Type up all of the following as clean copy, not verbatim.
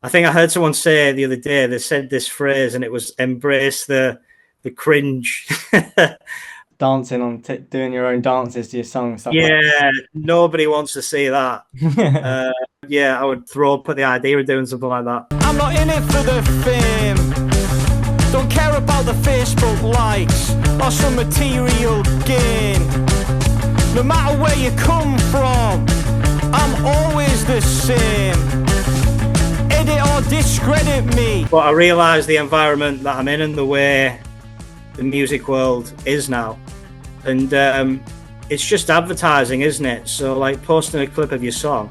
I think I heard someone say the other day, they said this phrase and it was embrace the cringe. Dancing on doing your own dances to your song, stuff Yeah, nobody wants to see that. like Yeah, I would throw up at the idea of doing something like that. I'm not in it for the fame. Don't care about the Facebook likes or some material gain. No matter where you come from, I'm always the same. Edit or discredit me. But I realise the environment that I'm in and the way the music world is now. And it's just advertising, isn't it? So like posting a clip of your song.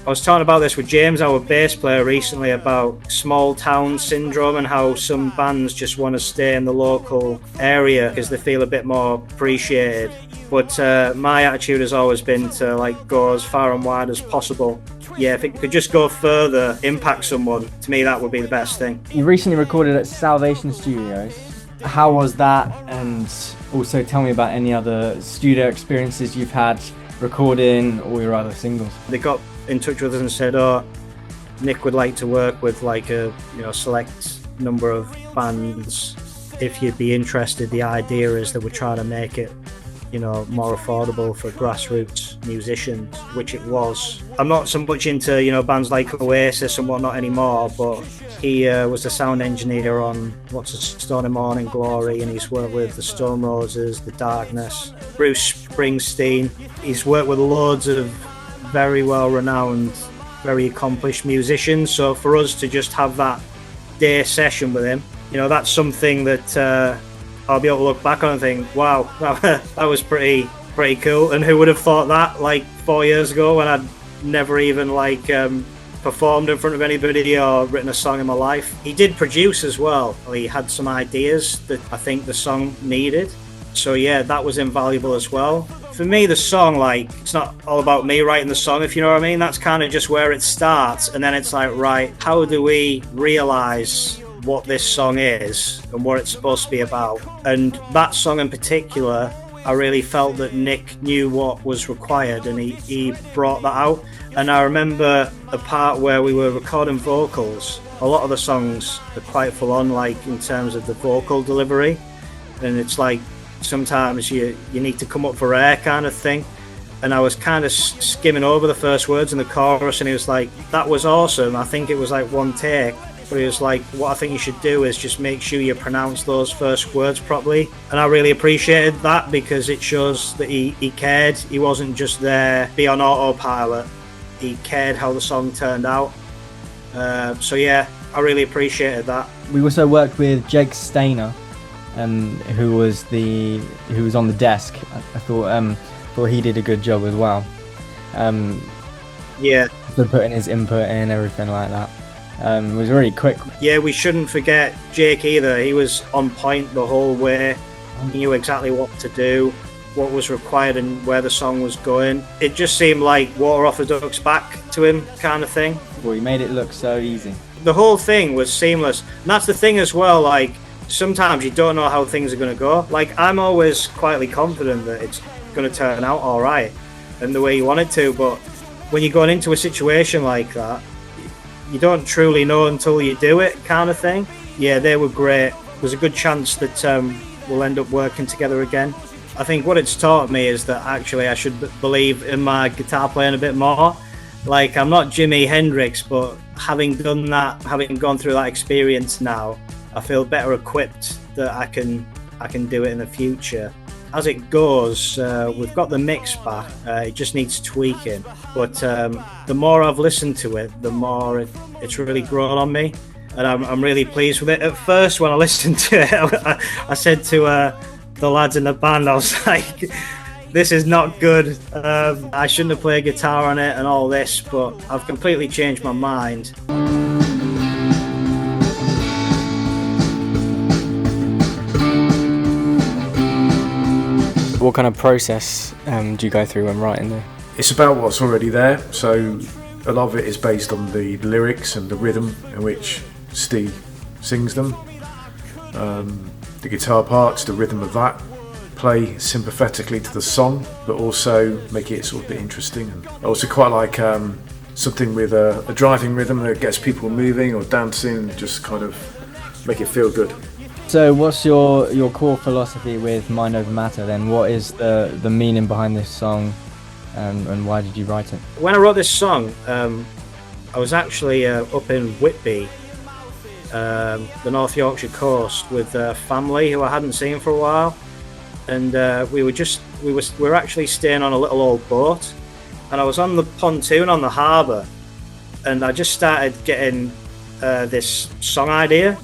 I was talking about this with James, our bass player, recently about small town syndrome and how some bands just want to stay in the local area because they feel a bit more appreciated. But my attitude has always been to like go as far and wide as possible. Yeah, if it could just go further, impact someone, to me that would be the best thing. You recently recorded at Salvation Studios. How was that? And also tell me about any other studio experiences you've had recording all your other singles. They got in touch with us and said, oh, Nick would like to work with like a select number of bands. If you'd be interested, the idea is that we're trying to make it more affordable for grassroots musicians, which it was. I'm not so much into bands like Oasis and whatnot anymore, but he was the sound engineer on What's a Stony Morning Glory, and he's worked with the Stone Roses, The Darkness, Bruce Springsteen. He's worked with loads of very well renowned, very accomplished musicians. So for us to just have that day session with him, that's something that I'll be able to look back on and think, wow, that was pretty cool. And who would have thought that like 4 years ago when I'd never even performed in front of anybody or written a song in my life. He did produce as well. He had some ideas that I think the song needed. So yeah, that was invaluable as well. For me, the song, it's not all about me writing the song, if you know what I mean. That's kind of just where it starts. And then it's like, right, how do we realize what this song is and what it's supposed to be about? And that song in particular, I really felt that Nick knew what was required and he brought that out. And I remember a part where we were recording vocals. A lot of the songs are quite full on, in terms of the vocal delivery. And it's like sometimes you need to come up for air kind of thing. And I was kind of skimming over the first words in the chorus and he was like, that was awesome. I think it was like one take. But he was like, what I think you should do is just make sure you pronounce those first words properly. And I really appreciated that because it shows that he cared. He wasn't just there be on autopilot. He cared how the song turned out. So yeah, I really appreciated that. We also worked with Jake Stainer, who was on the desk. I thought he did a good job as well. Yeah. For putting his input in and everything like that. It was really quick. Yeah, we shouldn't forget Jake either. He was on point the whole way. He knew exactly what to do, what was required and where the song was going. It just seemed like water off a duck's back to him kind of thing. Well, he made it look so easy. The whole thing was seamless. And that's the thing as well, sometimes you don't know how things are going to go. I'm always quietly confident that it's going to turn out all right and the way you want it to, but when you're going into a situation like that, you don't truly know until you do it kind of thing. Yeah, they were great. There's a good chance that we'll end up working together again. I think what it's taught me is that actually I should believe in my guitar playing a bit more. I'm not Jimi Hendrix, but having done that, having gone through that experience now, I feel better equipped that I can do it in the future. As it goes, we've got the mix back. It just needs tweaking. But the more I've listened to it, the more it's really grown on me. And I'm really pleased with it. At first, when I listened to it, I said to the lads in the band, I was like, this is not good. I shouldn't have played guitar on it and all this, but I've completely changed my mind. What kind of process do you go through when writing there? It's about what's already there, so a lot of it is based on the lyrics and the rhythm in which Steve sings them. The guitar parts, the rhythm of that, play sympathetically to the song, but also make it sort of a bit interesting. And I also quite like something with a driving rhythm that gets people moving or dancing, and just kind of make it feel good. So what's your core philosophy with Mind Over Matter then? What is the meaning behind this song, and why did you write it? When I wrote this song, I was actually up in Whitby, the North Yorkshire coast, with family who I hadn't seen for a while, and we were actually staying on a little old boat, and I was on the pontoon on the harbour, and I just started getting this song idea.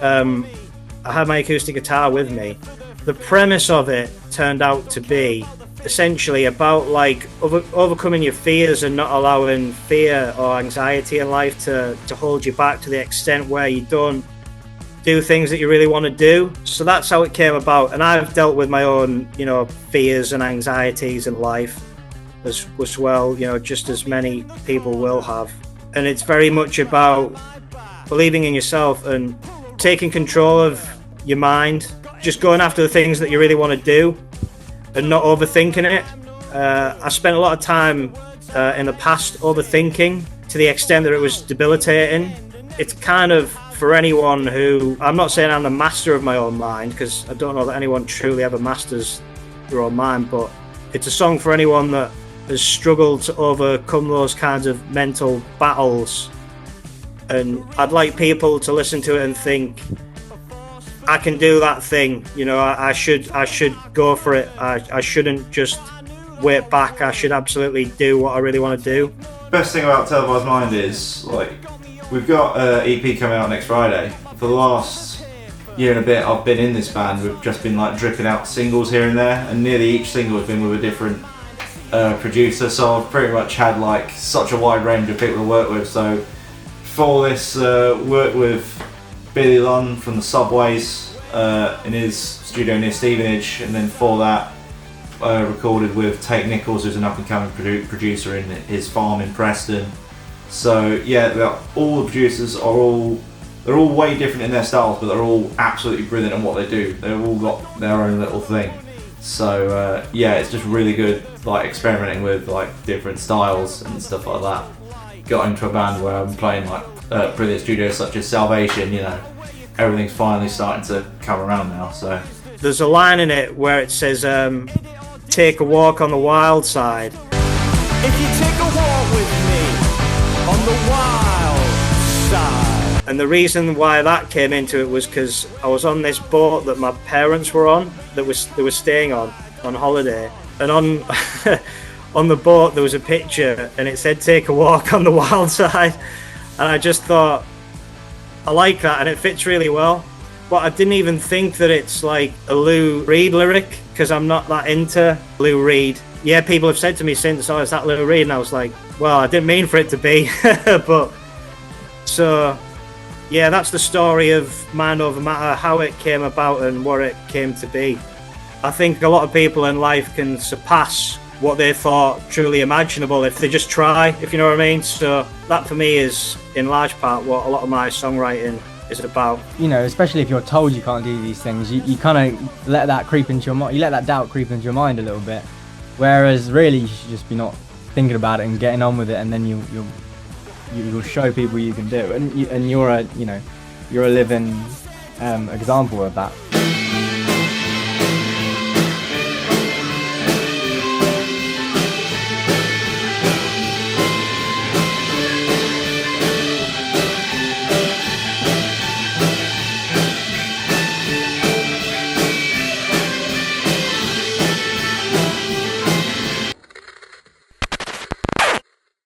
I had my acoustic guitar with me. The premise of it turned out to be essentially about like overcoming your fears and not allowing fear or anxiety in life to hold you back to the extent where you don't do things that you really want to do. So that's how it came about, and I've dealt with my own, you know, fears and anxieties in life as well, you know, just as many people will have. And it's very much about believing in yourself and taking control of your mind, just going after the things that you really want to do and not overthinking it. I spent a lot of time in the past overthinking to the extent that it was debilitating. It's kind of for anyone who, I'm not saying I'm the master of my own mind, because I don't know that anyone truly ever masters their own mind, but it's a song for anyone that has struggled to overcome those kinds of mental battles. And I'd like people to listen to it and think, I can do that thing, you know, I should go for it. I shouldn't just wait back. I should absolutely do what I really want to do. Best thing about Televised Mind is, like, we've got an EP coming out next Friday. For the last year and a bit I've been in this band, we've just been like dripping out singles here and there, and nearly each single has been with a different producer, so I've pretty much had like such a wide range of people to work with. So for this, worked with Billy Lunn from the Subways in his studio near Stevenage, and then for that recorded with Tate Nichols, who's an up-and-coming producer in his farm in Preston. So yeah, all the producers are they're all way different in their styles, but they're all absolutely brilliant at what they do. They've all got their own little thing. So yeah, it's just really good, like experimenting with like different styles and stuff like that. Got into a band where I'm playing like brilliant studios such as Salvation, you know, everything's finally starting to come around now. So there's a line in it where it says, take a walk on the wild side. If you take a walk with me on the wild side. And the reason why that came into it was because I was on this boat that my parents were on, they were staying on holiday, and on on the boat there was a picture and it said take a walk on the wild side, and I just thought, I like that and it fits really well. But I didn't even think that it's like a Lou Reed lyric, because I'm not that into Lou Reed. Yeah, people have said to me since, oh, is that Lou Reed? And I was like, well, I didn't mean for it to be. But so yeah, that's the story of Mind Over Matter, how it came about and what it came to be. I think a lot of people in life can surpass what they thought truly imaginable if they just try, if you know what I mean. So that for me is in large part what a lot of my songwriting is about. You know, especially if you're told you can't do these things, you kind of let that creep into your mind. You let that doubt creep into your mind a little bit. Whereas really you should just be not thinking about it and getting on with it, and then you'll show people you can do. And you're a living example of that.